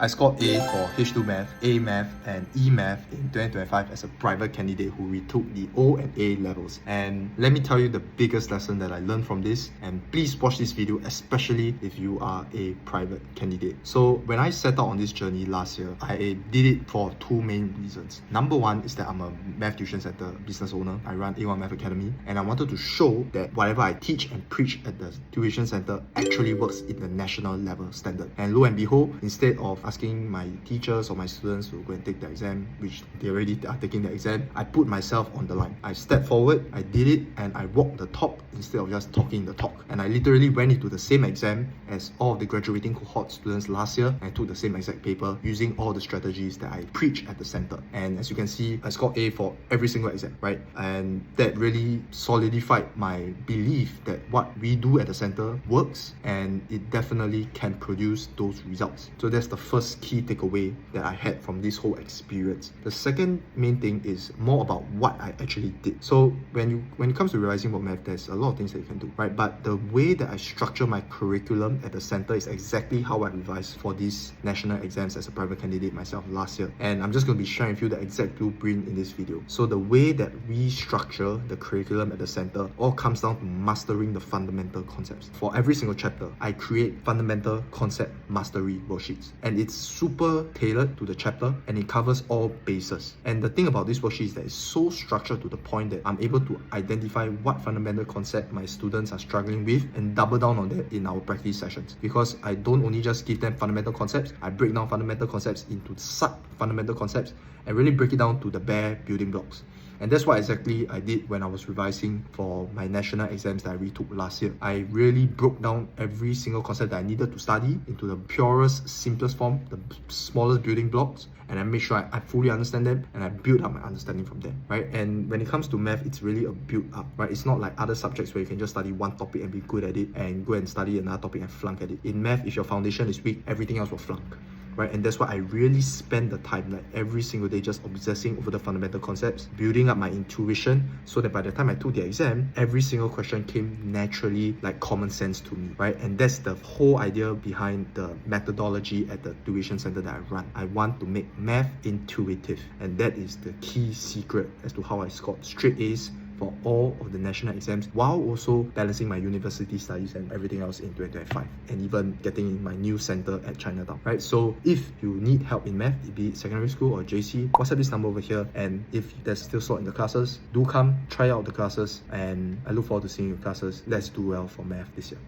I scored A for H2 Math, AMath, and EMath in 2025 as a private candidate who retook the O and A levels. And let me tell you the biggest lesson that I learned from this, and please watch this video, especially if you are a private candidate. So when I set out on this journey last year, I did it for two main reasons. Number one is that I'm a math tuition center business owner. I run A1 Math Academy, and I wanted to show that whatever I teach and preach at the tuition center actually works in the national level standard. And lo and behold, instead of asking my teachers or my students to go and take the exam, which they already are taking the exam, I put myself on the line. I stepped forward, I did it, and I walked the talk instead of just talking the talk. And I literally went into the same exam as all of the graduating cohort students last year, and I took the same exact paper using all the strategies that I preach at the center. And as you can see, I scored A for every single exam, right? And that really solidified my belief that what we do at the center works, and it definitely can produce those results. So that's the first key takeaway that I had from this whole experience. The second main thing is more about what I actually did. So when it comes to revising for math, there's a lot of things that you can do, right? But the way that I structure my curriculum at the center is exactly how I revised for these national exams as a private candidate myself last year. And I'm just going to be sharing with you the exact blueprint in this video. So the way that we structure the curriculum at the center all comes down to mastering the fundamental concepts. For every single chapter, I create fundamental concept mastery worksheets, and it's super tailored to the chapter, and it covers all bases. And the thing about this worksheet is that it's so structured to the point that I'm able to identify what fundamental concept my students are struggling with and double down on that in our practice sessions. Because I don't only just give them fundamental concepts, I break down fundamental concepts into sub-fundamental concepts and really break it down to the bare building blocks. And that's what exactly I did when I was revising for my national exams that I retook last year. I really broke down every single concept that I needed to study into the purest, simplest form, the smallest building blocks, and I made sure I fully understand them, and I build up my understanding from them, right? And when it comes to math, it's really a build up, right? It's not like other subjects where you can just study one topic and be good at it and go and study another topic and flunk at it. In math, if your foundation is weak, everything else will flunk. Right? And that's why I really spend the time, like every single day, just obsessing over the fundamental concepts, building up my intuition, so that by the time I took the exam, every single question came naturally, like common sense to me, right? And that's the whole idea behind the methodology at the tuition center that I run. I want to make math intuitive, and that is the key secret as to how I scored straight A's for all of the national exams, while also balancing my university studies and everything else in 2025, and even getting in my new center at Chinatown, right? So if you need help in math, be it secondary school or JC, WhatsApp this number over here. And if there's still slot in the classes, do come try out the classes, and I look forward to seeing you classes. Let's do well for math this year.